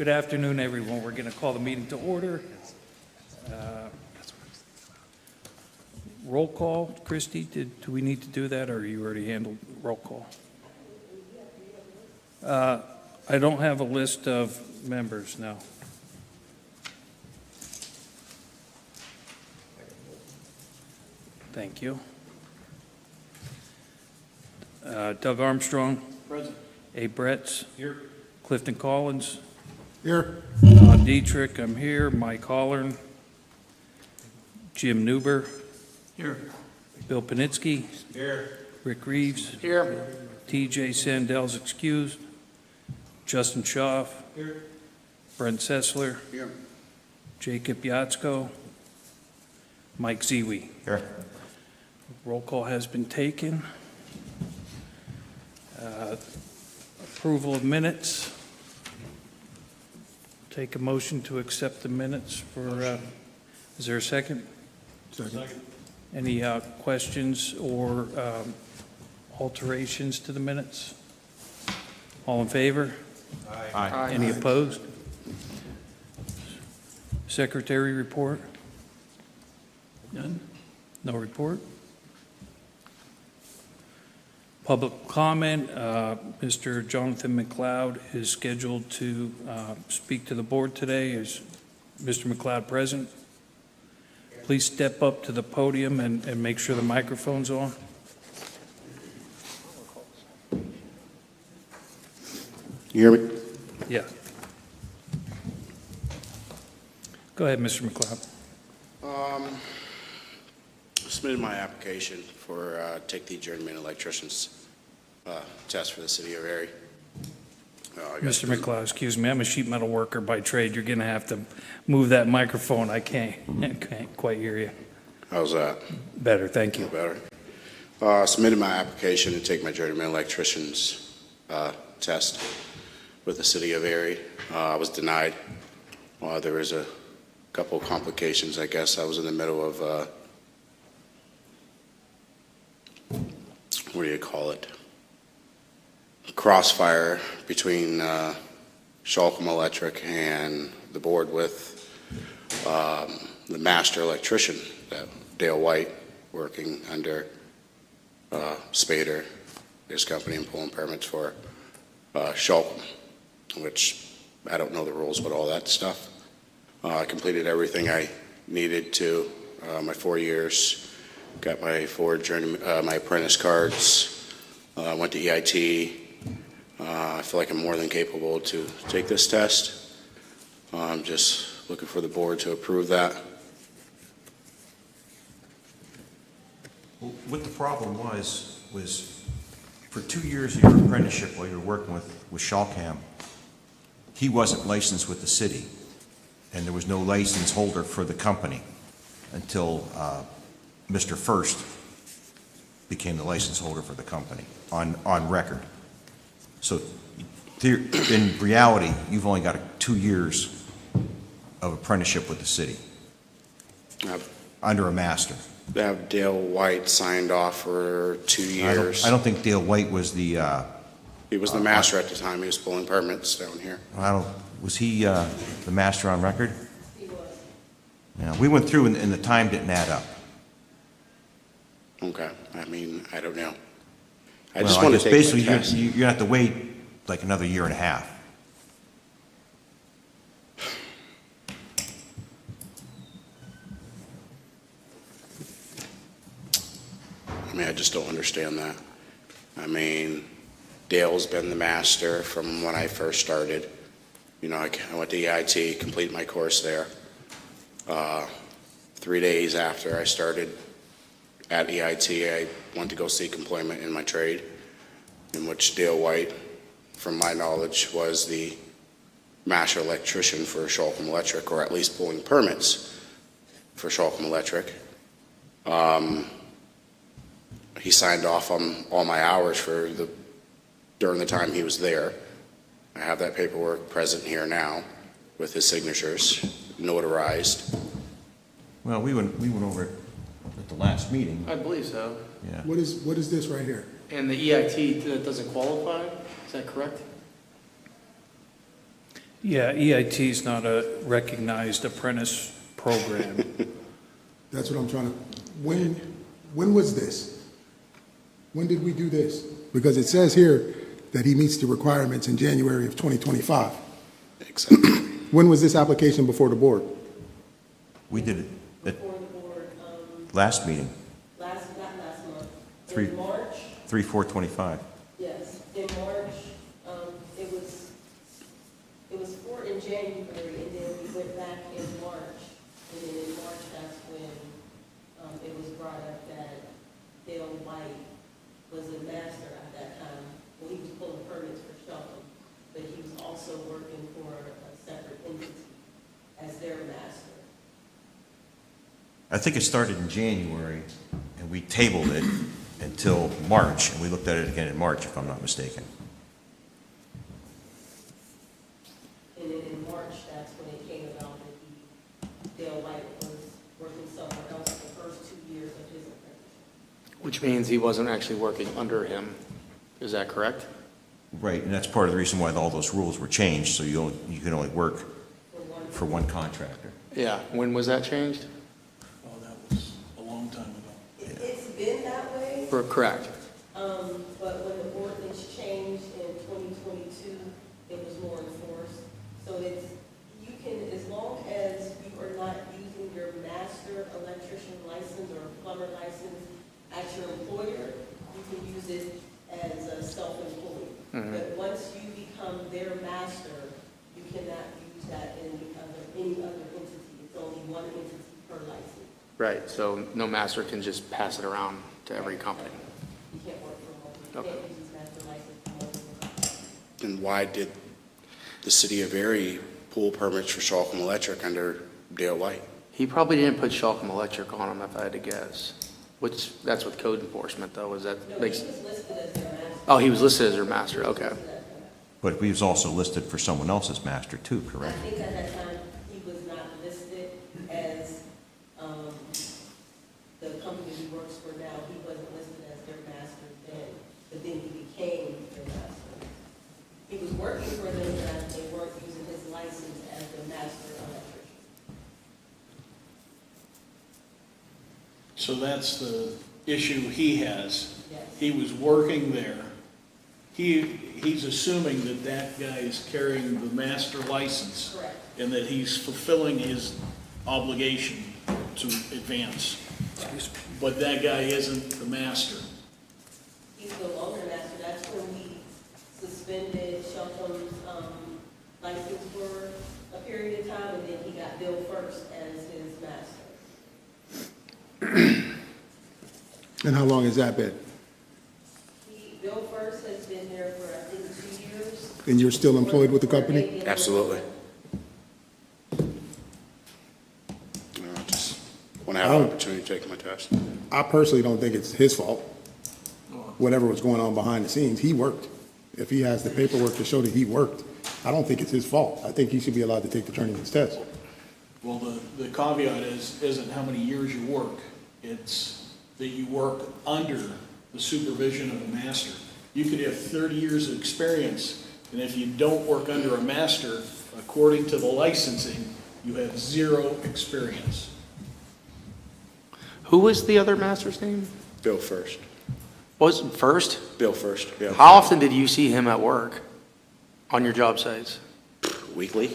Good afternoon, everyone. We're going to call the meeting to order. Roll call. Christie, do we need to do that, or you already handled roll call? I don't have a list of members now. Thank you. Doug Armstrong. Present. A. Bretts. Here. Clifton Collins. Here. Don Dietrich, I'm here. Mike Hollern. Jim Newber. Here. Bill Panitsky. Here. Rick Reeves. Here. TJ Sandel's excused. Justin Schaaf. Here. Brent Sessler. Here. Jacob Yatsko. Mike Ziwi. Here. Roll call has been taken. Approval of minutes. Take a motion to accept the minutes for, is there a second? Second. Any questions or alterations to the minutes? All in favor? Aye. Any opposed? Secretary report? None? No report? Public comment, Mr. Jonathan McLeod is scheduled to speak to the board today. Is Mr. McLeod present? Please step up to the podium and make sure the microphone's on. You hear me? Yeah. Go ahead, Mr. McLeod. Submitted my application for take the journeyman electrician's test for the city of Erie. Mr. McLeod, excuse me, I'm a sheet metal worker by trade. You're going to have to move that microphone. I can't quite hear you. How's that? Better, thank you. Better. Submitted my application to take my journeyman electrician's test with the city of Erie. I was denied. There was a couple complications, I guess. I was in the middle of what do you call it? Crossfire between Shalcom Electric and the board with the master electrician, Dale White, working under Spader, his company, and pulling permits for Shalcom, which I don't know the rules about all that stuff. I completed everything I needed to, my 4 years. Got my my apprentice cards, went to EIT. I feel like I'm more than capable to take this test. I'm just looking for the board to approve that. Well, what the problem was for 2 years of your apprenticeship while you were working with Shalcom, he wasn't licensed with the city, and there was no license holder for the company until Mr. First became the license holder for the company on record. So in reality, you've only got 2 years of apprenticeship with the city under a master. They have Dale White signed off for 2 years. I don't think Dale White was the. He was the master at the time. He was pulling permits down here. Was he the master on record? He was. Yeah, we went through and the time didn't add up. Okay. I mean, I don't know. I Well, just want to take basically my test. you're gonna have to wait like another year and a half. I mean, I just don't understand that. I mean, Dale's been the master from when I first started. You know, I went to EIT, completed my course there. 3 days after I started at EIT, I went to go seek employment in my trade, in which Dale White, from my knowledge, was the master electrician for Shalcom Electric, or at least pulling permits for Shalcom Electric. He signed off on all my hours during the time he was there. I have that paperwork present here now with his signatures, notarized. Well, we went over it at the last meeting. I believe so. Yeah. What is this right here? And the EIT that doesn't qualify, is that correct? Yeah, EIT is not a recognized apprentice program. That's what I'm trying to, when was this? When did we do this? Because it says here that he meets the requirements in January of 2025. Exactly. When was this application before the board? We did it at Before the board, last meeting, not last month. Three. In March, 3/4/25. yes, in March, it was for in January, and then we went back in March. And then in March, that's when, it was brought up that Dale White was a master at that time. Well, he was pulling permits for Shelton, but he was also working for a separate entity as their master. I think it started in January, and we tabled it until March, and we looked at it again in March, if I'm not mistaken. And then in March, that's when it came about that Dale White was working somewhere else the first 2 years of his apprenticeship. Which means he wasn't actually working under him. Is that correct? Right, and that's part of the reason why all those rules were changed, so you can only work for one contractor. Yeah. When was that changed? Oh, that was a long time ago. It's been that way, Correct. but when the ordinance changed in 2022, it was more enforced. So you can, as long as you are not using your master electrician license or plumber license at your employer, you can use it as a self-employed. But once you become their master, you cannot use that in any other entity. It's only one entity per license. Right, so no master can just pass it around to every company. You can't work for multiple, you can't use his master license for multiple. And why did the city of Erie pull permits for Shalcom Electric under Dale White? He probably didn't put Shalcom Electric on him, if I had to guess. Which, that's with code enforcement, though, is that No, he makes... was listed as their master. Oh, he was listed as their master, okay. But we was also listed for someone else's master too, I correct? think at that time, he was not listed as, the company he works for now, he wasn't listed as their master then, but then he became their master. He was working for them, but they weren't using his license as the master electrician. So that's the issue he has. Yes. He was working there. He's assuming that that guy is carrying the master license. Correct. And that he's fulfilling his obligation to advance. But that guy isn't the master. He's no longer master. That's when we suspended Shelton's license for a period of time, and then he got Bill First as his master. And how long has that been? Bill First has been there for, I think, 2 years. And you're still employed with the company? Absolutely. Just want to have I an don't- opportunity to take my test. I personally don't think it's his fault. Whatever was going on behind the scenes, he worked. If he has the paperwork to show that he worked, I don't think it's his fault. I think he should be allowed to take the journeyman's test. Well, the caveat isn't how many years you work. It's that you work under the supervision of a master. You could have 30 years of experience, and if you don't work under a master, according to the licensing, you have 0 experience. Who was the other master's name? Bill First. Was it First? Bill First, yeah. How often did you see him at work on your job sites? Weekly?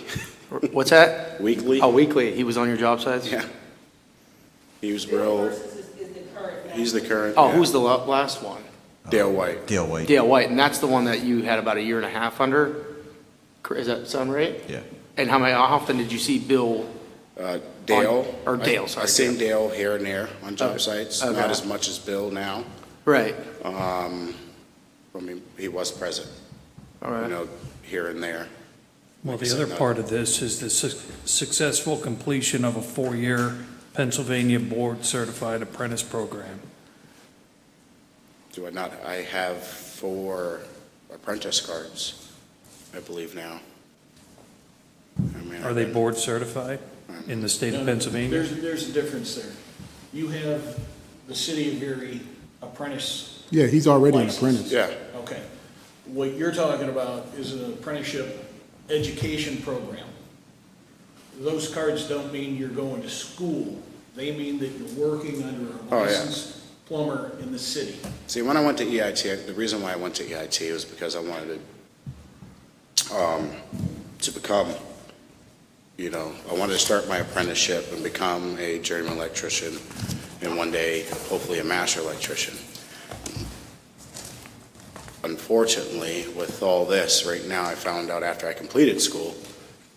What's that? Weekly? Oh, weekly, he was on your job sites? Yeah. He was Bill real, First is the current master. he's the current. Oh, yeah. who's the last one? Dale White. Dale White. Dale White, and that's the one that you had about a year and a half under? Does that sound right? Yeah. And how often did you see Bill? Dale. Or Dale, sorry, I seen Dale. Dale here and there on job Okay. sites, Okay. not as much as Bill now. Right, I mean, he was present, all you right. know, here and there. Well, Like I the said, other not- part of this is the successful completion of a 4-year Pennsylvania Board Certified Apprentice Program. Do I not? I have 4 apprentice cards, I believe now. I mean, Are they board certified in the state of No, Pennsylvania? There's a difference there. You have the city of Erie apprentice. Yeah, he's already an license. apprentice. Yeah, Okay. What you're talking about is an apprenticeship education program. Those cards don't mean you're going to school. They mean that you're working under a Oh, yeah. licensed plumber in the city. See, when I went to EIT, the reason why I went to EIT was because I wanted to become, I wanted to start my apprenticeship and become a journeyman electrician, and one day, hopefully, a master electrician. Unfortunately, with all this, right now, I found out after I completed school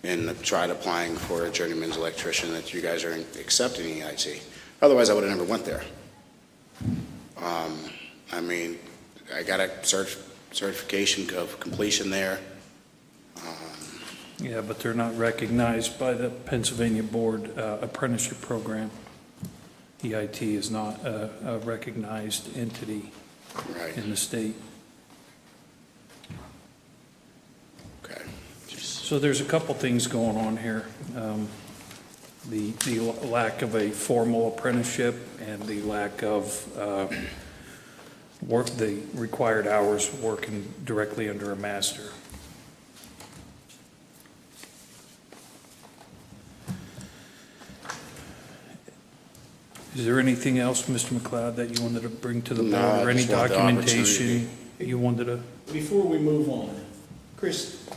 and tried applying for a journeyman's electrician that you guys are accepting EIT. Otherwise, I would have never went there. I got a certification of completion there. Yeah, but they're not recognized by the Pennsylvania Board Apprenticeship Program. EIT is not a recognized entity Right, in the state. okay. So there's a couple things going on here. The lack of a formal apprenticeship and the lack of the required hours working directly under a master. Is there anything else, Mr. McLeod, that you wanted to bring to the board? No, I Or any just wanted the documentation opportunity. you wanted to? Before we move on, Chris,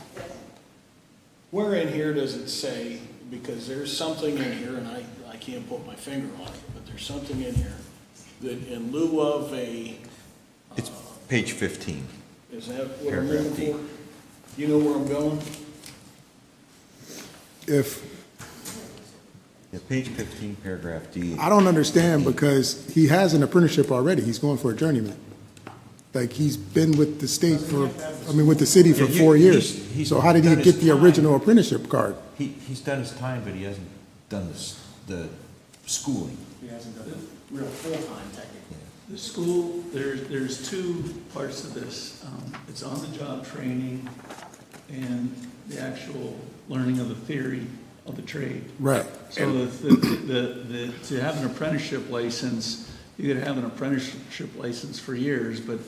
where in here does it say, because there's something in here, and I can't put my finger on it, but there's something in here that in lieu of a, It's page 15. is that what I'm Paragraph looking D. for? You know where I'm going? If, Yeah, page 15, paragraph D. I don't understand because he has an apprenticeship already. He's going for a journeyman. Like, he's been with the state with the city for Yeah, 4 years. he's So how did he done his get the time. original apprenticeship card? He's done his time, but he hasn't done the schooling. He hasn't done it real full-time technically. The school, there's two parts of this. It's on-the-job training and the actual learning of the theory of the trade. Right. So to have an apprenticeship license, you could have an apprenticeship license for years, but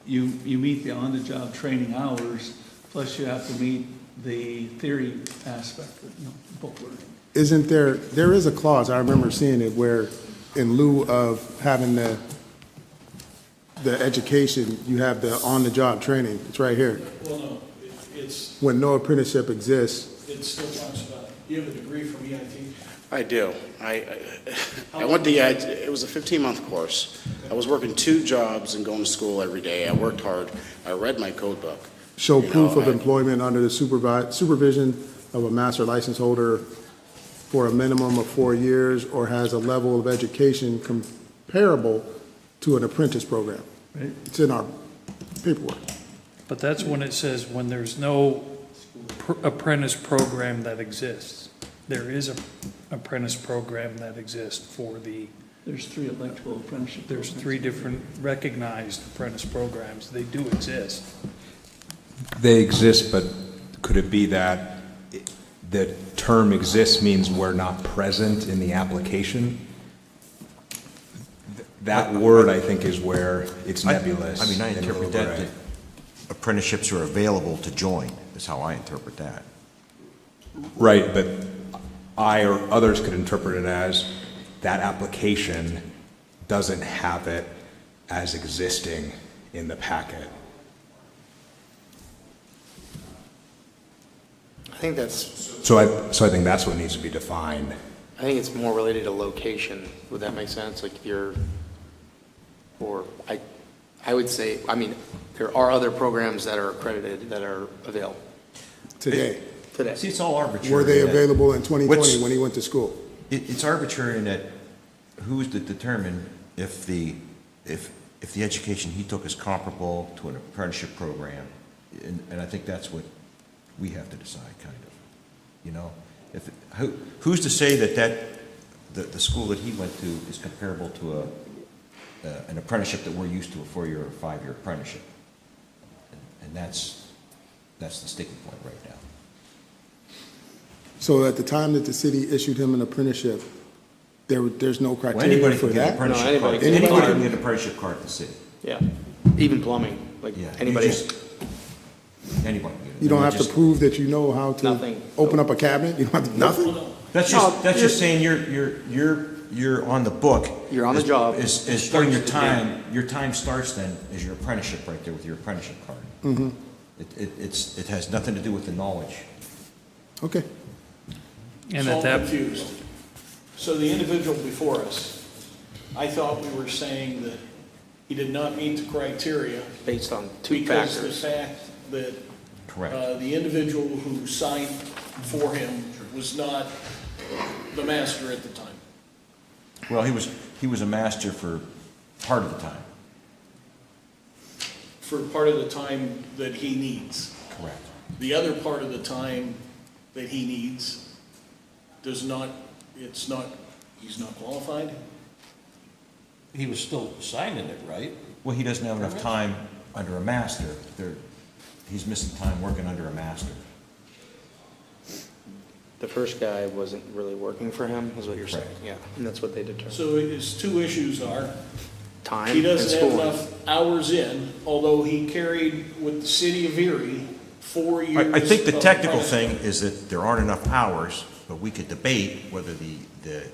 you meet the on-the-job training hours, plus you have to meet the theory aspect of book learning. Isn't there is a clause, I remember seeing it, where in lieu of having the education, you have the on-the-job training. It's right here. Well, no, it's, When no apprenticeship exists, it still talks about, you have a degree from EIT? I do. I went to EIT, it was a 15-month course. I was working 2 jobs and going to school every day. I worked hard. I read my code book. show You proof know, of employment under the supervision of a master license holder for a minimum of 4 years or has a level of education comparable to an apprentice program. Right. It's in our paperwork. But that's when it says when there's no apprentice program that exists. There is a apprentice program that exists for There's 3 electrical apprenticeship. there's 3 different recognized apprentice programs. They do exist. They exist, but could it be that the term exists means we're not present in the application? That word, I think, is where it's nebulous. I and a little interpret that gray. apprenticeships are available to join, is how I interpret that. Right, but I or others could interpret it as that application doesn't have it as existing in the packet. I think that's, So I think that's what needs to be defined. I think it's more related to location. Would that make sense? Like I would say, there are other programs that are accredited that are available Today. today. See, it's all arbitrary. Were they that- available in 2020 Which- when he went to school? It's arbitrary in that who's to determine if the education he took is comparable to an apprenticeship program? And I think that's what we have to decide, kind of, you know? Who's to say that the school that he went to is comparable to an apprenticeship that we're used to, a 4-year or 5-year apprenticeship? And that's the sticking point right now. So at the time that the city issued him an apprenticeship, there's no Well, criteria anybody for can get an that? apprenticeship No, card. anybody Anybody can get an apprenticeship card in the city. Yeah, even plumbing, like Yeah, you anybody. just- Anybody can get it. You don't have to Just- prove that you know how to Nothing. open up a cabinet? You don't have to, nothing? That's just saying you're on the book. You're on the Is- job. Is during your time starts then, is your apprenticeship right there with your apprenticeship card. Mm-hmm. It has nothing to do with the knowledge. Okay. And So at I'm that, confused. So the individual before us, I thought we were saying that he did not meet the criteria Based on two because factors. the fact that Correct. the individual who signed for him was not the master at the time. Well, he was a master for part of the time. For part of the time that he needs. Correct. The other part of the time that he needs does not, he's not qualified? He was still signing it, right? Well, he doesn't have enough time under a master. He's missing time working under a master. The first guy wasn't really working for him, is what you're saying, yeah, and that's what they determined. So his two issues are, Time he and doesn't have schooling. enough hours in, although he carried with the city of Erie 4 years. I think the of technical apprenticeship. thing is that there aren't enough hours, but we could debate whether the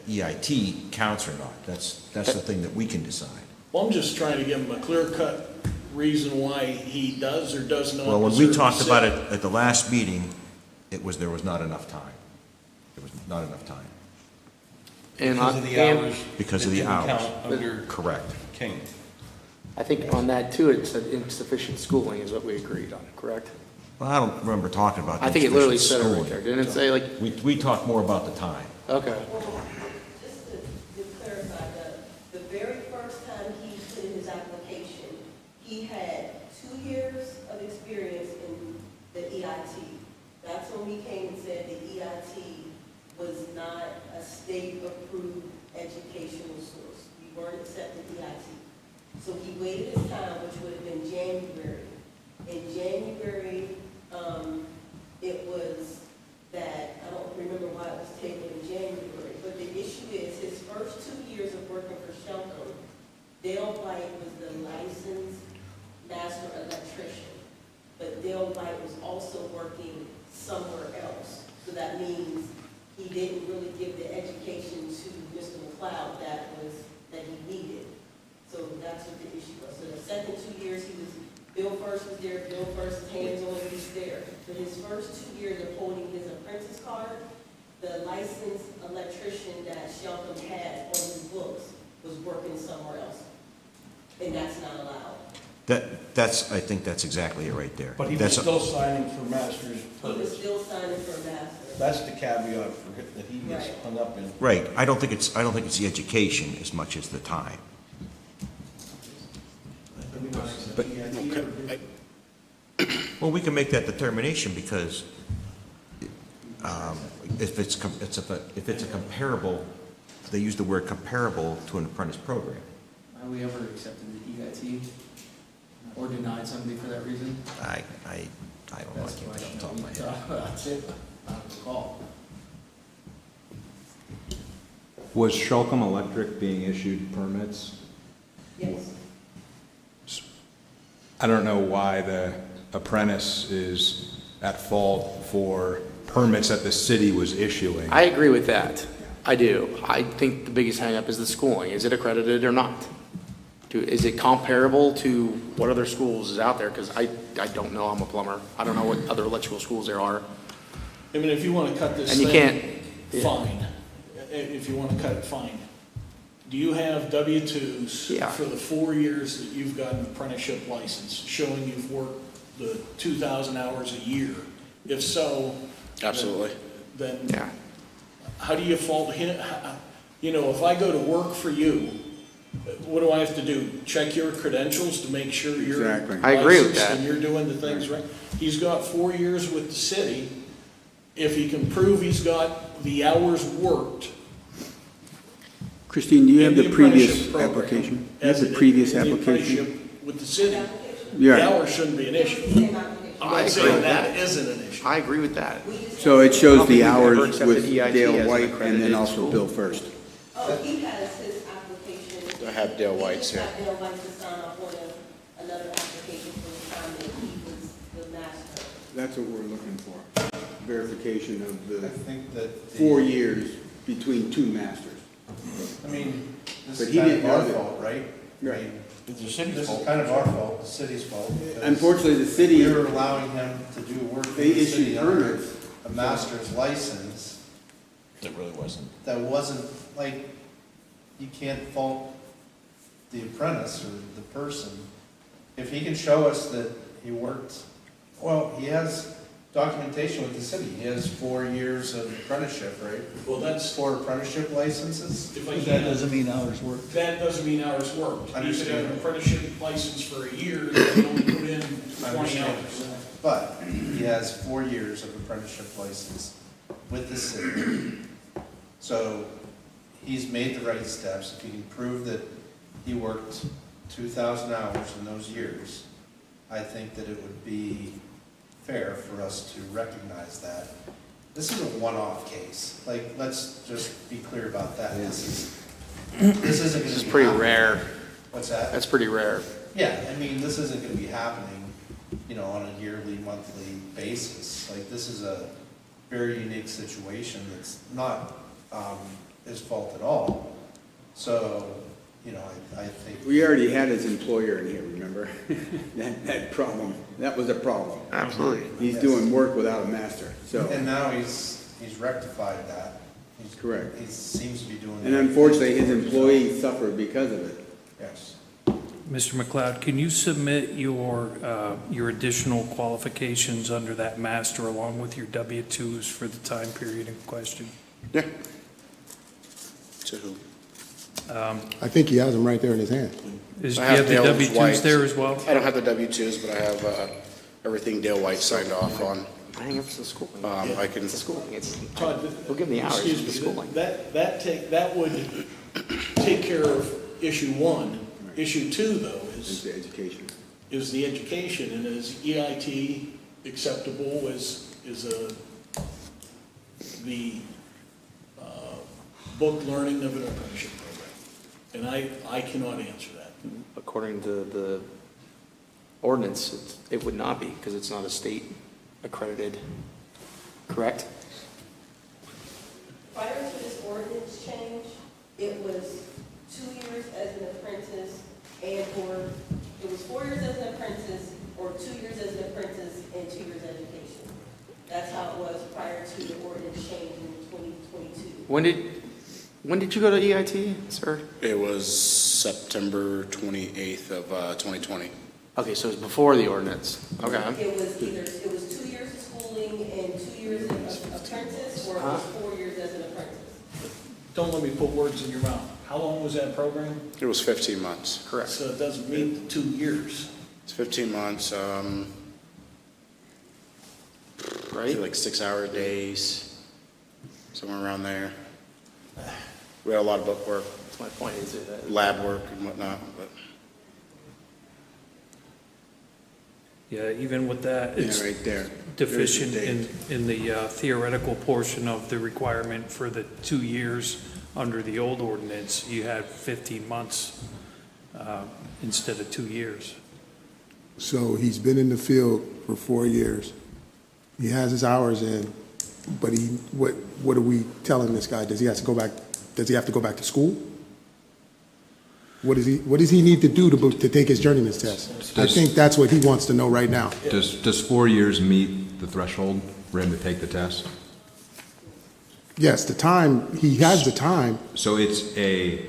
EIT counts or not. That's the thing that we can decide. Well, I'm just trying to give him a clear-cut reason why he does or does not. Well, when we deserve talked to about sit. it at the last meeting, there was not enough time. There was not enough time. And Because of the and hours. Because of that the didn't count hours. Under Correct. King. I think on that too, it said insufficient schooling is what we agreed on, correct? Well, I don't remember talking about. I think it literally said it schooling. right there, didn't it say like, We talked more about the time. okay. Just to clarify, the very first time he put in his application, he had 2 years of experience in the EIT. That's when we came and said the EIT was not a state-approved educational source. We weren't accepting EIT. So he waited his time, which would have been January. In January, it was that, I don't remember why it was taken in January, but the issue is his first 2 years of working for Shelco, Dale White was the licensed master electrician, but Dale White was also working somewhere else. So that means he didn't really give the education to Mr. McLeod that he needed. So that's what the issue was. So the second 2 years, Bill First was there, Bill First hands-on, he's there. But his first 2 years of holding his apprentice card, the licensed electrician that Shelton had on his books was working somewhere else. And that's not allowed. I think that's exactly it right there. But he was That's- still signing for master's He was permits. still signing for a master. That's the caveat for that he gets Right. hung up in. Right, I don't think it's the education as much as the time. Well, we can make that determination because if it's a comparable, they use the word comparable to an apprentice program. Have we ever accepted the EIT or denied somebody for that reason? I don't know, I That's the can't think off the question top of my we head. talked about too. I don't recall. Was Shelcom Electric being issued permits? Yes. I don't know why the apprentice is at fault for permits that the city was issuing. I agree with that. I do. I think the biggest hangup is the schooling. Is it accredited or not? Is it comparable to what other schools is out there? Because I don't know. I'm a plumber. I don't know what other electrical schools there are. I mean, if you want to cut this And you thing, can't- yeah. fine. If you want to cut it, fine. Do you have W-2s Yeah. for the 4 years that you've got an apprenticeship license, showing you've worked the 2,000 hours a year? If so. Absolutely. Then Yeah. how do you fault him? You know, if I go to work for you, what do I have to do? Check your credentials to make sure you're Exactly. I agree with licensed that. and you're doing the things right? He's got 4 years with the city. If he can prove he's got the hours worked. Christine, do you have in the previous apprenticeship program, application? You have as the it- previous in the application? apprenticeship With the city, Application? the Yeah, hours shouldn't be an issue. Same application. I'm I not agree saying with that that. isn't an issue. I agree with that. so it I shows don't think the we've ever hours accepted with EIT as Dale an White and accredited then also school. Bill First. Oh, he has his application. I have Dale White's He just here. got Dale White to sign off on another application for the time that he was the master. That's what we're looking for, verification of I the think that. 4 years between two masters. I mean, this But is he kind of didn't our know that. fault, right? Right. I mean, It's the city's This fault. is kind of our fault, the city's fault. because Unfortunately, the city, We were allowing him to do work for they the city issued under permits. a master's license It really wasn't. that wasn't, like, you can't fault the apprentice or the person. If he can show us that he worked, well, he has documentation with the city. He has 4 years of apprenticeship, right? Well, that's, 4 apprenticeship licenses? if I But that can, doesn't mean hours worked. that doesn't mean hours worked. You could have Understand. an apprenticeship license for a year, and you only put in 20 Understand. hours. But he has 4 years of apprenticeship license with the city. So he's made the right steps. If he can prove that he worked 2,000 hours in those years, I think that it would be fair for us to recognize that. This is a one-off case. Like, let's just be clear about that. This isn't going to be This is pretty happening. rare. What's that? That's pretty rare. Yeah, I mean, this isn't gonna be happening, you know, on a yearly, monthly basis. Like, this is a very unique situation that's not, his fault at all. So, you know, I think. We already had his employer in here, remember? That problem, that was a problem. Absolutely. He's doing work without a master, so, And now he's rectified that. He's- Correct. He seems to be doing. and unfortunately, his employees suffered because of it. Yes. Mr. McLeod, can you submit your additional qualifications under that master along with your W-2s for the time period in question? Yeah. To who? I think he has them right there in his hand. Do you I have have the Dale W-2s White's. there as well? I don't have the W-2s, but I have everything Dale White signed off on. I think it's the schooling. I can, It's the schooling. It's, Todd, we'll give him the hours, excuse it's the me, schooling. that would take care of issue one. Issue two, though, It's the education. is the education, and is EIT acceptable as the book learning of an apprenticeship program? And I cannot answer that. According to the ordinance, it would not be, because it's not a state accredited, correct? Prior to this ordinance change, it was 2 years as an apprentice or it was 4 years as an apprentice or 2 years as an apprentice and 2 years education. That's how it was prior to the ordinance change in 2022. When did you go to EIT, sir? it was September 28th of 2020. Okay, so it was before the ordinance. Okay. It was 2 years of schooling and 2 years of apprentice, or it was 4 years as an apprentice. Don't let me put words in your mouth. How long was that program? It was 15 months. Correct. So it doesn't meet the 2 years. It's 15 months, I Right? feel like 6-hour days, somewhere around there. We had a lot of book work, That's my point, is it? lab work and whatnot, but. Yeah, even with that, Yeah, it's right there. deficient There's the in the theoretical portion of the requirement for the 2 years under the old ordinance. You had 15 months instead of 2 years. So he's been in the field for 4 years. He has his hours in, but what are we telling this guy? Does he have to go back to school? What does he need to do to take his journeyman's test? I think that's what he wants to know right now. Does 4 years meet the threshold for him to take the test? Yes, he has the time, So it's a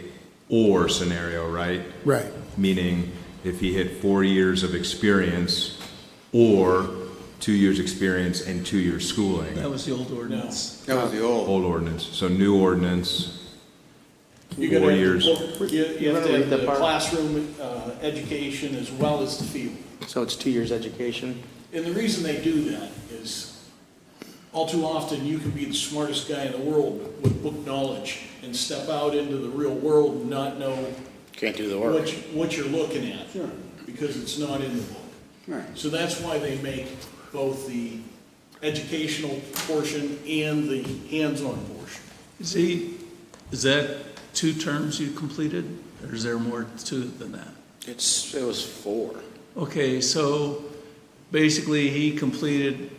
or scenario, right? right. Meaning if he had 4 years of experience or 2 years experience and 2 years schooling. That was the old ordinance. That was the old. Old ordinance. So new ordinance, You gotta 4 have the years. book- You have to read have that the part? classroom education as well as the field. So it's 2 years education? And the reason they do that is, all too often, you can be the smartest guy in the world with book knowledge and step out into the real world and not know Can't do the work. what you're looking at. Sure. Because it's not in the book. Right. So that's why they make both the educational portion and the hands-on portion. Is that 2 terms you completed, or is there more to it than that? It was 4. Okay, so basically, he completed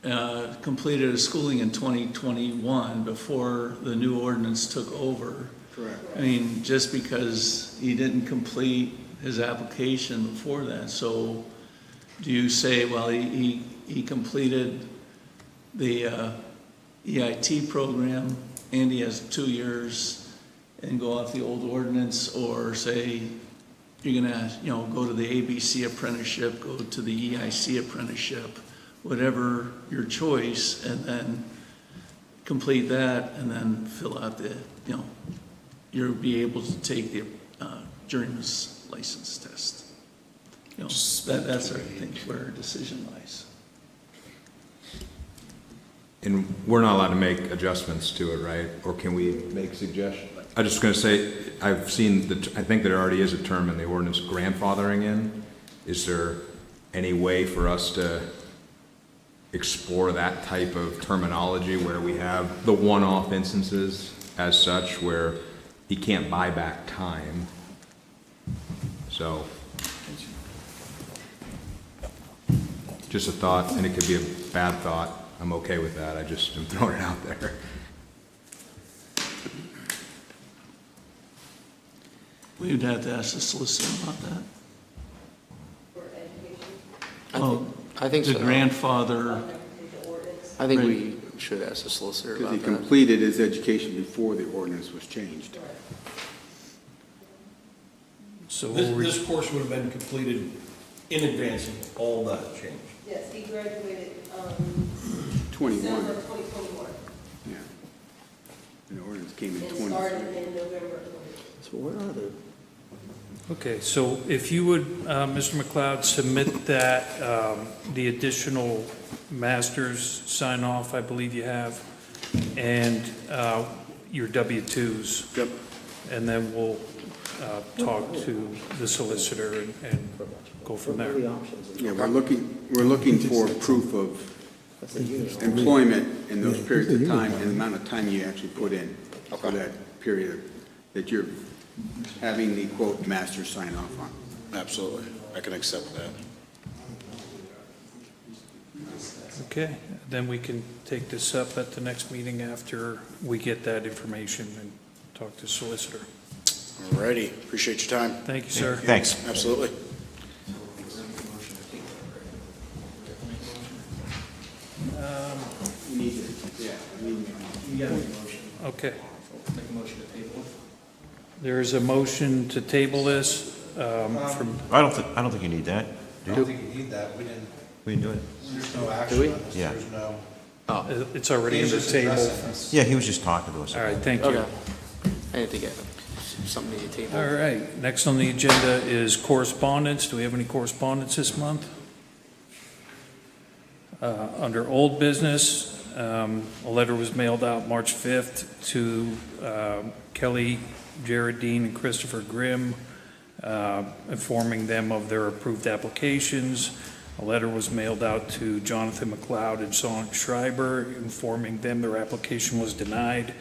his schooling in 2021 before the new ordinance took over. Correct. I mean, just because he didn't complete his application before that, so do you say, well, he completed the EIT program and he has 2 years and go off the old ordinance, or say you're gonna, go to the ABC apprenticeship, go to the EIC apprenticeship, whatever your choice, and then complete that, and then fill out the, you'll be able to take the journeyman's license test. That's, I think, where our decision lies. And we're not allowed to make adjustments to it, right? Or can we make suggestions? I'm just going to say, I've seen, I think there already is a term in the ordinance, grandfathering in. Is there any way for us to explore that type of terminology where we have the one-off instances as such where he can't buy back time? So, just a thought, and it could be a bad thought. I'm okay with that. I just am throwing it out there. We would have to ask the solicitor about that. For education. I think The so. grandfather, The ordinance. I think we should ask the solicitor Because about he that. completed his education before the ordinance was changed. So This course would have been completed in advance of all that change. Yes, he graduated, 21, December of 2021, yeah. And the ordinance came in and started 23. in November of 2022. So where are the? Okay, so if you would, Mr. McLeod, submit that, the additional master's sign off, I believe you have, and your W-2s. Yep. And then we'll talk to the solicitor and go from there. Yeah, we're looking for proof of employment in those periods of time and the amount of time you actually put in for that period that you're having the quote master sign off on. Absolutely. I can accept that. Okay, then we can take this up at the next meeting after we get that information and talk to solicitor. All righty. Appreciate your time. Thank you, sir. Thanks. Absolutely. You need to, yeah, I mean, You got a motion, Okay, make a motion to table it. there is a motion to table this from, I don't think you need that. I don't think you need that. We didn't do it. There's no action we? on this. Yeah. There's no. it's already in He's the just table. addressing this. Yeah, he was just talking to us. All right, thank you. Okay. I didn't think it, something to table. All right, next on the agenda is correspondence. Do we have any correspondence this month? Under old business, a letter was mailed out March 5th to Kelly, Jared Dean, and Christopher Grimm, informing them of their approved applications. A letter was mailed out to Jonathan McLeod and Son Schreiber, informing them their application was denied.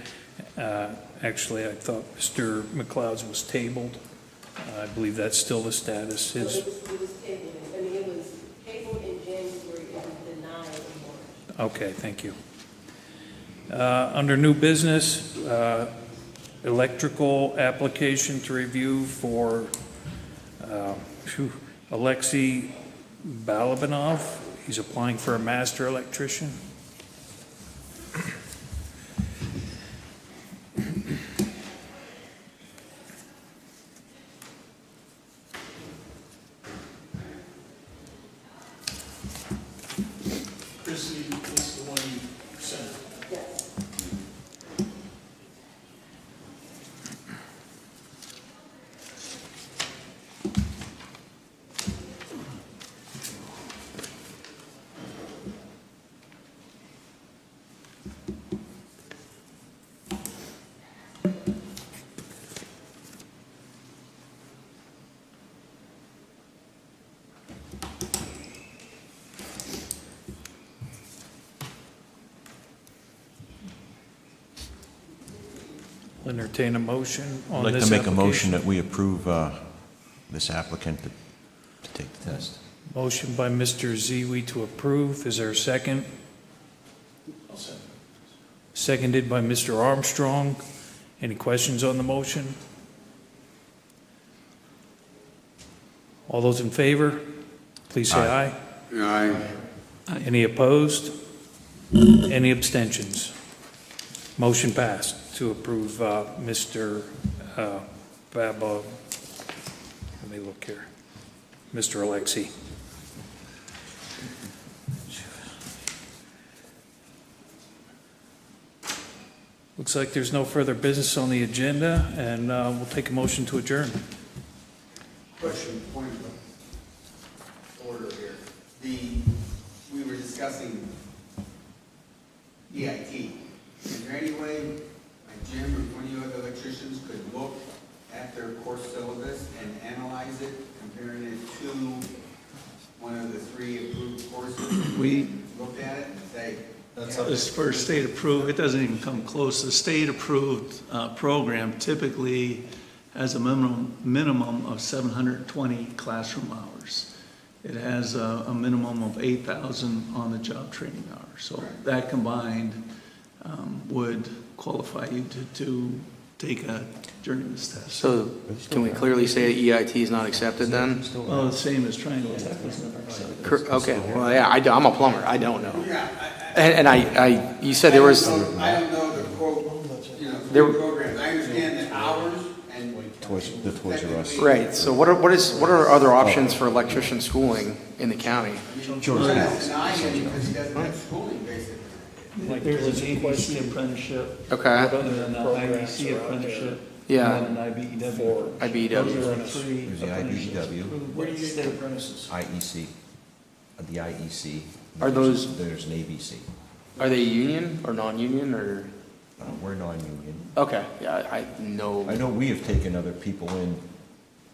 Actually, I thought Mr. McLeod's was tabled. I believe that's still the status. So it was tabled, I mean, it was tabled in January and denied in March. Okay, thank you. Under new business, electrical application to review for Alexei Balabanov. He's applying for a master electrician. Chrissy, this is the one you sent. Yes. I'll entertain a motion I'd on like this to make a motion application. that we approve this applicant to take the test. Motion by Mr. Ziwi to approve. Is there a second? I'll second. Seconded by Mr. Armstrong. Any questions on the motion? All those in favor, please say aye. Aye. Any opposed? Any abstentions? Motion passed to approve Mr. Baba, let me look here, Mr. Alexi. Looks like there's no further business on the agenda, and we'll take a motion to adjourn. Question, point of order here. We were discussing EIT. Is there any way like Jim or one of you other electricians could look at their course syllabus and analyze it, comparing it to one of the 3 approved courses? We- Looked at it and say, As for state approved, it doesn't even come close. The state approved program typically has a minimum of 720 classroom hours. It has a minimum of 8,000 on-the-job training hours. So that combined would qualify you to take a journeyman's test. So can we clearly say that EIT is not accepted then? Well, the same as Triangle Tech was never accepted. Okay, well, yeah, I'm a plumber, I don't know. And you said there was, I don't know the quote, There- programs. I understand the hours and. The Toys R Us. right, so what are other options for electrician schooling in the county? We're gonna deny him because he doesn't have schooling, basically. There's an ABC apprenticeship. Okay, And then an IEC apprenticeship. Yeah. And then an IBEW. IBEW. Those are the 3 There's the apprenticeships IBEW. approved Where by do the you get state. apprentices? IEC, the IEC. Are those- There's an ABC. are they union or non-union or? We're non-union. Okay, yeah, I know. I know we have taken other people in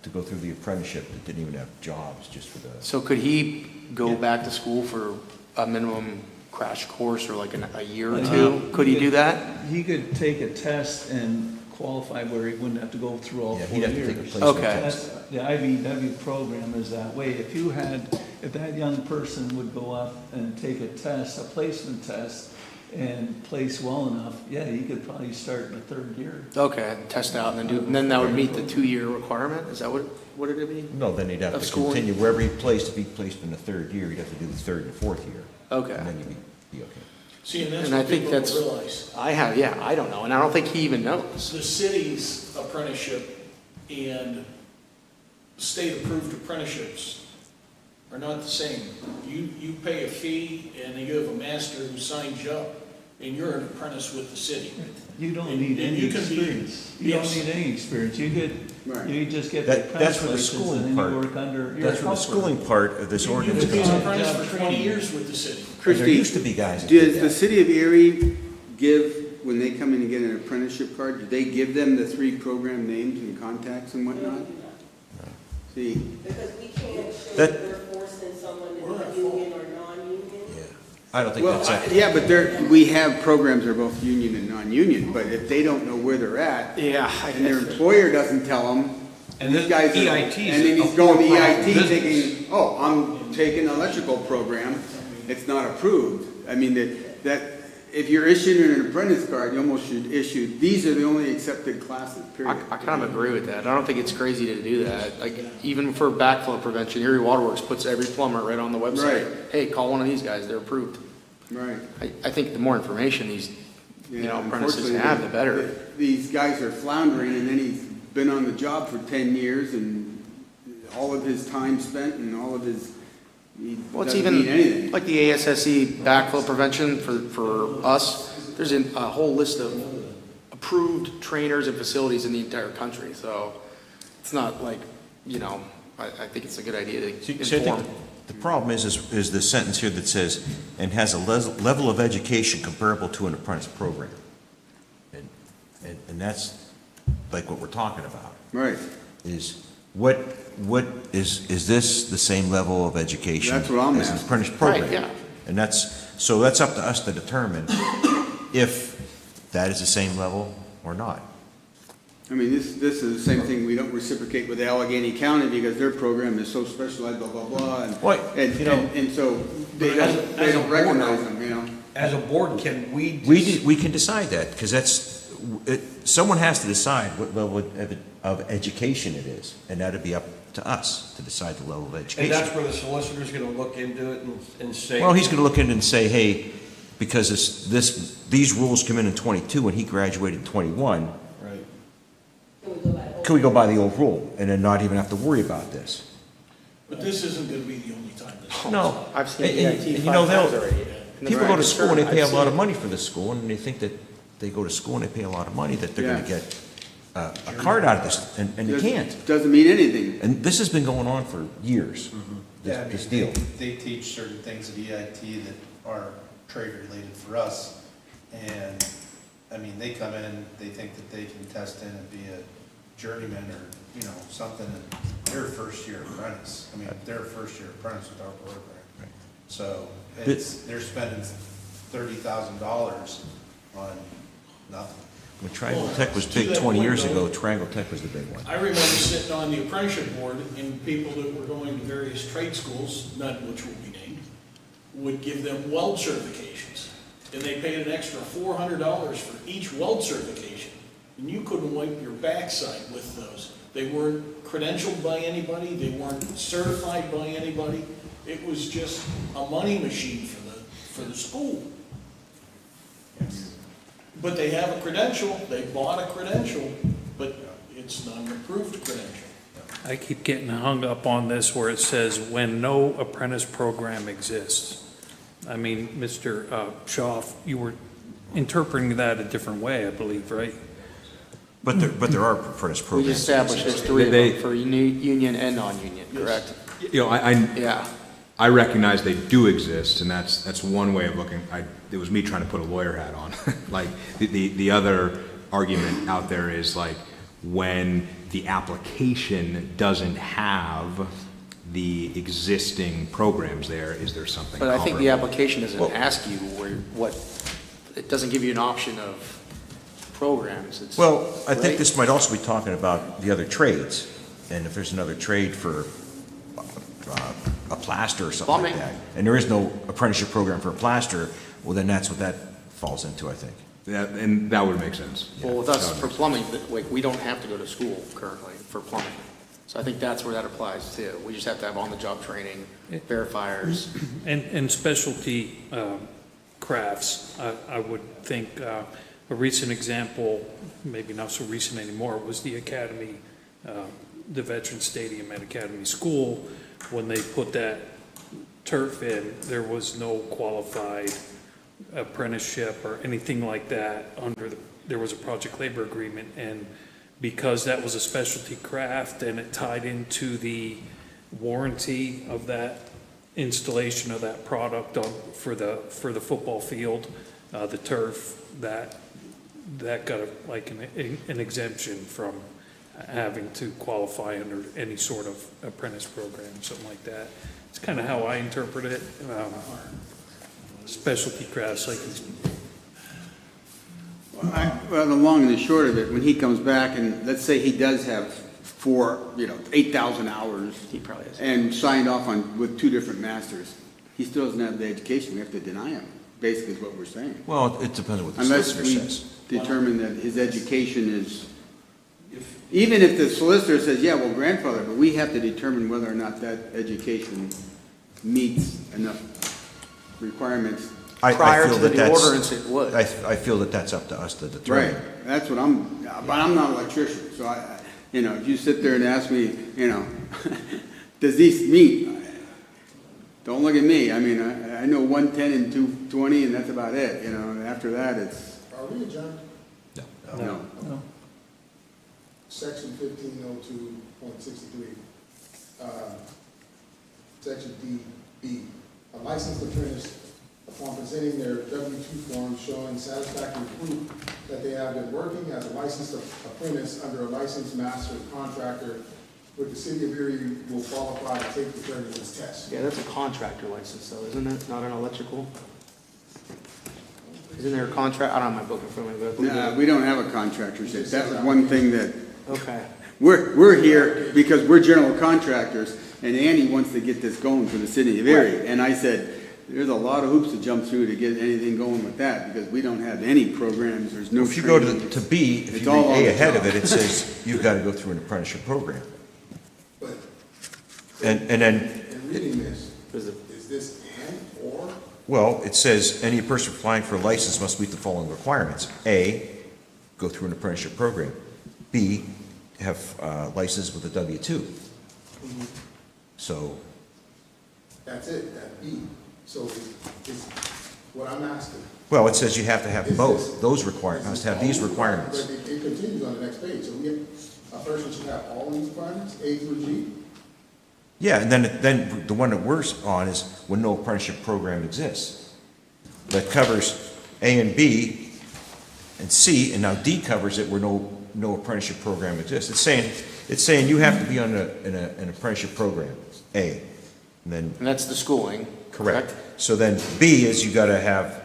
to go through the apprenticeship that didn't even have jobs just for the, So could he go back to school for a minimum crash course or like a year or two? Could he do that? He could take a test and qualify where he wouldn't have to go through all yeah, 4 he'd years. have to take a placement Okay. test. That's, the IBEW program is that way. If that young person would go up and take a test, a placement test, and place well enough, yeah, he could probably start in the 3rd year. Okay, test out and then that would meet the 2-year requirement? Is that what it'd be? No, then he'd have Of to schooling? continue wherever he placed. If he placed in the 3rd year, he'd have to do the 3rd and 4th year. Okay. And then he'd be okay. See, and that's And I what think people don't that's- realize. I don't know, and I don't think he even knows. The city's apprenticeship and state-approved apprenticeships are not the same. You pay a fee and you have a master who signs you up, and you're an apprentice with the city. You don't And- need and any you can be- experience. You don't yes. need any experience. Right. You just get the That's apprentice for the license schooling and then part. you work under. you're a That's for the helper. schooling part of this You ordinance. could be an Job apprentice for 20 training. years with the city. There Christie, used to be guys that did does the that. city of Erie give, when they come in and get an apprenticeship card, do they give them the 3 program names and contacts and whatnot? See, Because we can't show That- that we're forcing someone to We're not be union or non-union. Yeah. I don't think well, that's it. yeah, but we have programs that are both union and non-union, but if they don't know where they're at, Yeah. and their employer doesn't tell them, And these then guys are, EIT is and then a he's going to for-profit EIT business. thinking, oh, I'm taking an electrical program, it's not approved. I mean, that, if you're issuing an apprentice card, you almost should issue, these are the only accepted classes, period. I kind of agree with that. I don't think it's crazy to do that. Like, even for backflow prevention, Erie Waterworks puts every plumber right on the website. Right. Hey, call one of these guys, they're approved. Right. I think the more information these, Yeah, apprentices unfortunately, have, the better. These guys are floundering, and then he's been on the job for 10 years, and all of his time spent, and all of his, he Well, it's doesn't mean even, anything. like the ASSE backflow prevention for us, there's a whole list of approved trainers and facilities in the entire country, so it's not like, I think it's a good idea to See, I inform. think the problem is the sentence here that says, and has a level of education comparable to an apprentice program. And that's like what we're talking about, Right. is what is this the same level of education? That's what I'm as an asking. apprentice program? Right, yeah. And so that's up to us to determine if that is the same level or not. I mean, this is the same thing, we don't reciprocate with Allegheny County because their program is so specialized, blah, blah, blah, and, Well, you know, and so they as a don't board, recognize them, you know? As a board, can we? We can decide that, because someone has to decide what level of education it is, and that'd be up to us to decide the level of And education. that's where the solicitor's gonna look into it and say. Well, he's gonna look in and say, hey, because these rules come in 22 and he graduated in 21, Right. can we go by the old rule and then not even have to worry about this? But this isn't gonna be the only time this. No. I've seen And- EIT and, you 5 know, times they'll- already. People go to school and they pay a I've lot seen of it. money for the school, and they think that they go to school and they pay a lot of money, that they're gonna Yeah. get a card out of this, and they can't. Doesn't mean anything. And this has been going on for years, Yeah, I mean, this deal. They teach certain things at EIT that are trade related for us. And, I mean, they come in, they think that they can test in and be a journeyman or, you know, something, and they're a first-year apprentice. I mean, they're a first-year apprentice with our program. So, they're spending $30,000 on nothing. When Triangle Tech was big 20 years ago, Triangle Tech was the big one. I remember sitting on the apprenticeship board, and people that were going to various trade schools, none of which will be named, would give them weld certifications. And they paid an extra $400 for each weld certification. And you couldn't wipe your backside with those. They weren't credentialed by anybody, they weren't certified by anybody. It was just a money machine for the school. But they have a credential, they bought a credential, but it's not an approved credential. I keep getting hung up on this where it says when no apprentice program exists. I mean, Mr. Schaaf, you were interpreting that a different way, I believe, right? But there are apprentice We programs. just established there's 3 of They- them for union and non-union, correct? You know, Yeah. I recognize they do exist, and that's one way of looking. It was me trying to put a lawyer hat on. Like, the other argument out there is like, when the application doesn't have the existing programs there, is there something But I think the comparable? application doesn't ask you it doesn't give you an option of programs. It's- Well, I think right? this might also be talking about the other trades, and if there's another trade for a plaster or something like Plumbing. that, and there is no apprenticeship program for a plaster, well, then that's what that falls into, I think. And that would make sense. Well, with us, for plumbing, we don't have to go to school currently for plumbing. So I think that's where that applies too. We just have to have on-the-job training, verifiers. And specialty crafts, I would think, a recent example, maybe not so recent anymore, was the Academy, the Veterans Stadium at Academy School. When they put that turf in, there was no qualified apprenticeship or anything like that there was a project labor agreement, and because that was a specialty craft and it tied into the warranty of that installation of that product for the football field, the turf, that got an exemption from having to qualify under any sort of apprentice program, something like that. It's kind of how I interpret it. Specialty crafts like these. Well, the long and the short of it, when he comes back and let's say he does have 8,000 hours. He probably has. And signed off with 2 different masters, he still doesn't have the education. We have to deny him, basically is what we're saying. Well, it depends on what the Unless solicitor we says. determine that his education is, even if the solicitor says, yeah, well, grandfather, but we have to determine whether or not that education meets enough requirements. Prior feel to the that that's- ordinance, it would. I feel that that's up to us to Right, determine. that's what but I'm not an electrician, so if you sit there and ask me, does these meet? Don't look at me, I mean, I know 110 and 220 and that's about it, after that it's, Are we adjourned? no. Section 1502.63, Section D, a licensed apprentice, upon presenting their W-2 form showing satisfactory proof that they have been working as a licensed apprentice under a licensed master contractor with the city of Erie, will qualify to take the journeyman's test. Yeah, that's a contractor license though, isn't it? Not an electrical? Isn't there a contract? I don't have my book in front of me, but I believe Nah, there- we don't have a contractor's yet. That was one thing that, Okay. we're here because we're general contractors, and Andy wants to get this going for the city of Erie. And I said, there's a lot of hoops to jump through to get anything going with that, because we don't have any programs, there's no If you go training. to B, if It's you all read on A the ahead of job. it, it says you've got to go through an apprenticeship program. But And then, in reading this, Is it- is this and or? well, it says any person applying for a license must meet the following requirements. A, go through an apprenticeship program. B, have license with a W-2. So, That's it, that B. So is what I'm asking. well, it says you have to have is both. this- Those requirements, is this have these all requirements. But it continues on the next page, so a person should have all these requirements, A through G? Yeah, and then the one that we're on is when no apprenticeship program exists. That covers A and B and C, and now D covers it where no apprenticeship program exists. It's saying you have to be on an apprenticeship program, A, and then, And that's the schooling, correct. So then B is you gotta have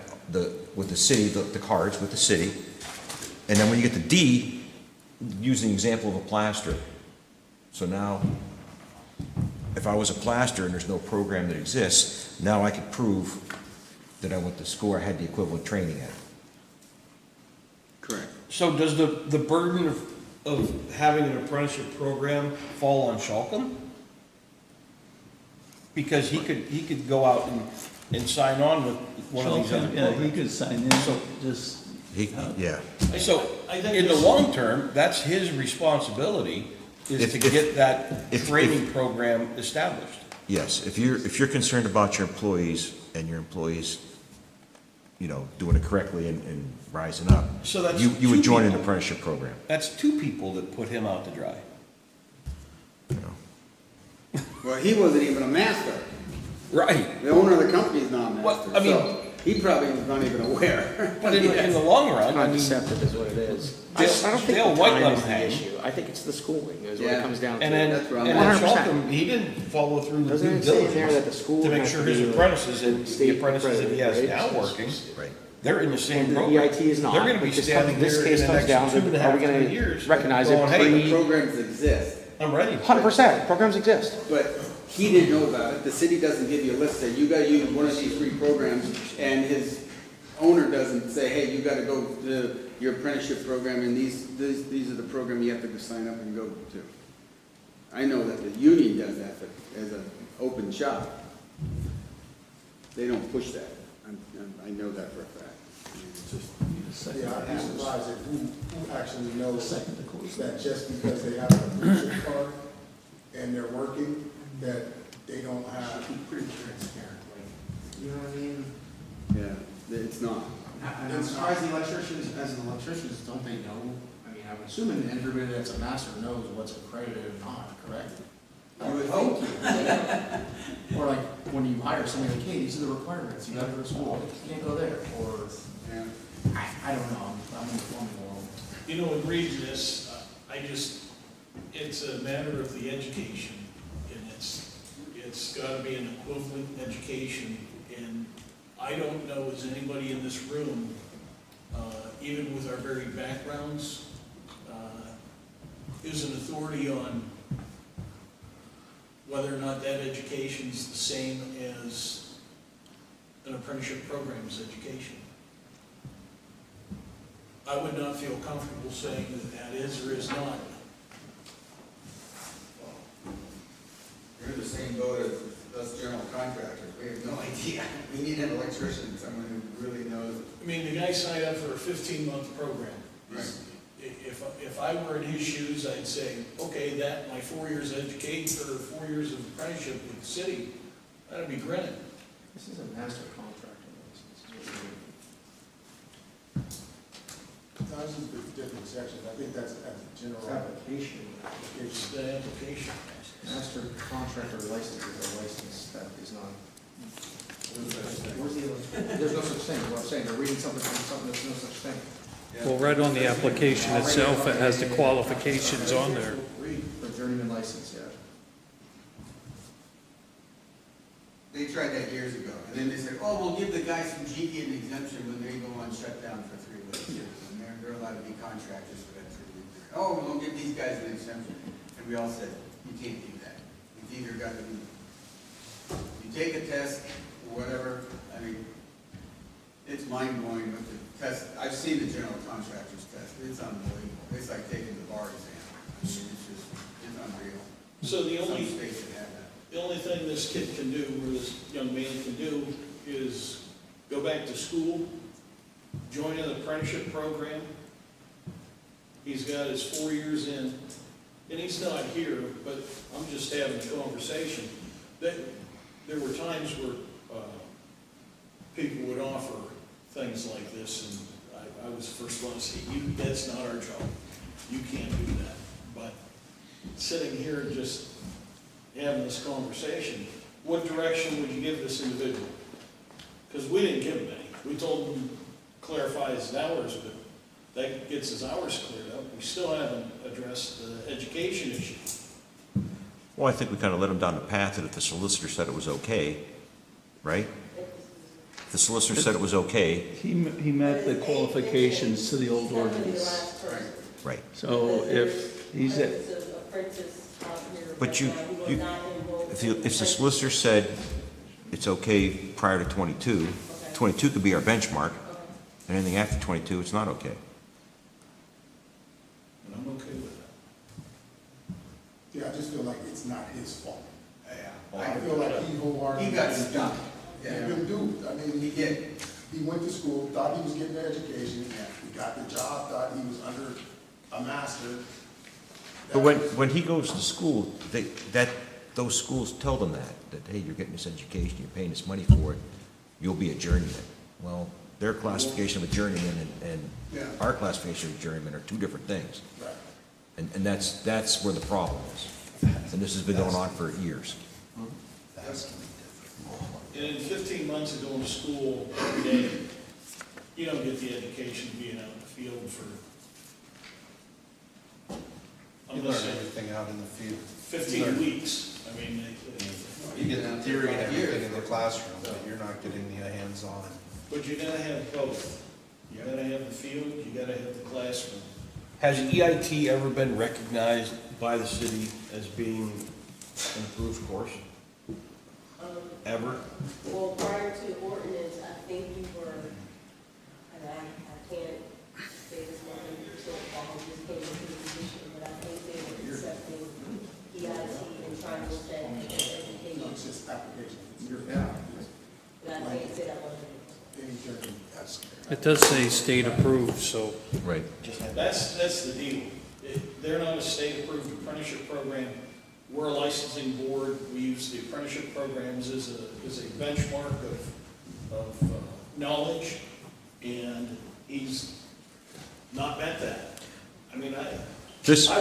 with the city, the cards with the city. And then when you get to D, use the example of a plasterer. So now, if I was a plasterer and there's no program that exists, now I could prove that I went to school or had the equivalent training at it. Correct. So does the burden of having an apprenticeship program fall on Shalcom? Because he could go out and sign on with one of these other Yeah, he programs. could sign in, just, Yeah. So, in the long term, that's his responsibility, is to get that training program established. Yes, if you're concerned about your employees and your employees, doing it correctly and rising up, So that's you would two join an people. apprenticeship program. That's two people that put him out to dry. Well, he wasn't even a master. Right. The owner of the company is not a Well, master, I mean- so he probably was not even aware. But in the long run, I Not mean, deceptive is what it is. Dale- I don't think Dale the White time let is him the hang. issue. I think it's the schooling is what Yeah. it comes down to. and then, That's where I'm and at. then 100%. Shalcom, he didn't follow through the Doesn't due it say in there that the diligence school to make has sure to his be, apprentices and the state apprentices that he has accredited, now right? working, Right. they're in the same And the program. EIT is not. They're gonna be But this standing this there in case the comes next down to, 2.5, are we gonna 3 years. recognize it going, hey, pre- Programs exist, I'm ready. 100%, programs exist. but he didn't know about it. The city doesn't give you a list, that you gotta use one of these 3 programs, and his owner doesn't say, hey, you gotta go to your apprenticeship program, and these are the program you have to go sign up and go to. I know that the union does that, but as an open shop, they don't push that. I know that for a fact. Yeah, I'd be surprised at who actually knows that just because they have an apprenticeship card and they're working, that they don't have. Pretty transparent, you know what I mean? Yeah, it's not. I'm surprised the electricians, as an electricians, don't they know? I mean, I'm assuming everybody that's a master knows what's accredited and not, correct? I would hope. Or like, when you hire somebody, like, hey, these are the requirements, you gotta go to school, you can't go there, or, I don't know, I'm in the plumbing world. You know, in reading this, it's a matter of the education, and it's gotta be an equivalent education, and I don't know, is anybody in this room, even with our varied backgrounds, is an authority on whether or not that education is the same as an apprenticeship program's education. I would not feel comfortable saying that that is or is not. You're in the same boat as us general contractors. We have no idea. We need an electrician, someone who really knows. I mean, the guy signed up for a 15-month program. Right. If I were in his shoes, I'd say, okay, that, my 4 years of education, or 4 years of apprenticeship with the city, that'd be granted. This is a master contractor license. Those are the different sections, I think that's as a general. Application. It's the application. Master contractor license is a license that is not. Where's the other? There's no such thing, is what I'm saying, they're reading something from something, there's no such thing. Well, right on the application itself, it has the qualifications on there. For journeyman license, yeah. They tried that years ago, and then they said, oh, we'll give the guys from GE an exemption when they go one shut down for 3 weeks, and they're allowed to be contractors for that 3 weeks. Oh, we'll give these guys an exemption, and we all said, you can't do that. It's either got to be, you take a test, or whatever, I mean, it's mind-blowing with the test. I've seen the general contractor's test, it's unbelievable. It's like taking the bar exam. I mean, it's unreal. So the only, Some states that have that. the only thing this kid can do, or this young man can do, is go back to school, join an apprenticeship program. He's got his 4 years in, and he's not here, but I'm just having a conversation. That there were times where people would offer things like this, and I was the first one to say, that's not our job. You can't do that. But sitting here and just having this conversation, what direction would you give this individual? Because we didn't give him any. We told him to clarify his hours, but that gets his hours cleared up. We still haven't addressed the education issue. Well, I think we kind of led him down the path that if the solicitor said it was okay, right? If the solicitor said it was okay, He met the qualifications to the old ordinance. right. So if he's at, But if the solicitor said it's okay prior to 22, 22 could be our benchmark, and anything after 22, it's not okay. And I'm okay with that. Yeah, I just feel like it's not his fault. Yeah. I feel like he wholeheartedly. He got stuck. He's been duped. I mean, he went to school, thought he was getting an education, he got the job, thought he was under a master. But when he goes to school, those schools tell them that, hey, you're getting this education, you're paying this money for it, you'll be a journeyman. Well, their classification of a journeyman and our classification of a journeyman are two different things. Right. And that's where the problem is. And this has been going on for years. And in 15 months of going to school every day, you don't get the education of being out in the field for, You learn everything out in the field. 15 weeks. I mean, You get the theory and everything in the classroom, but you're not getting the hands-on. but you gotta have both. You gotta have the field, you gotta have the classroom. Has EIT ever been recognized by the city as being an approved course? Ever? Well, prior to the ordinance, I think we were, and I can't say this 100% while I just came into the position, but I think they were accepting EIT and trying to look at education. It's just application. But I can't say that 100%. It does say state approved, so Right. That's the deal. They're not a state-approved apprenticeship program. We're a licensing board. We use the apprenticeship programs as a benchmark of knowledge, and he's not met that. I mean, I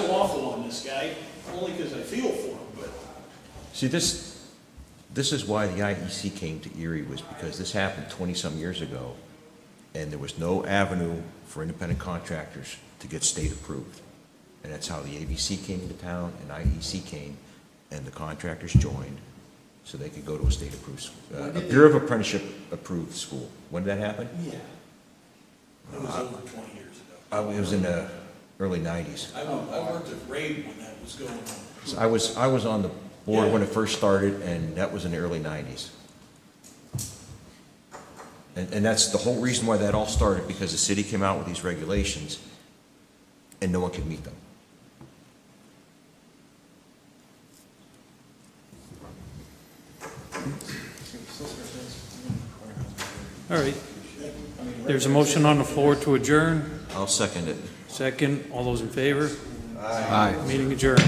waffle on this guy only because I feel for him, but. See, this is why the IEC came to Erie, was because this happened 20-some years ago, and there was no avenue for independent contractors to get state approved. And that's how the ABC came into town, and IEC came, and the contractors joined, so they could go to a state approved, a Bureau of Apprenticeship approved school. When did that happen? Yeah. It was over 20 years ago. It was in the early 90s. I worked at RAID when that was going on. So I was on the board when it first started, and that was in the early 90s. And that's the whole reason why that all started, because the city came out with these regulations, and no one could meet them. all right. There's a motion on the floor to adjourn. I'll second it. Second, all those in favor? Aye. Meeting adjourned.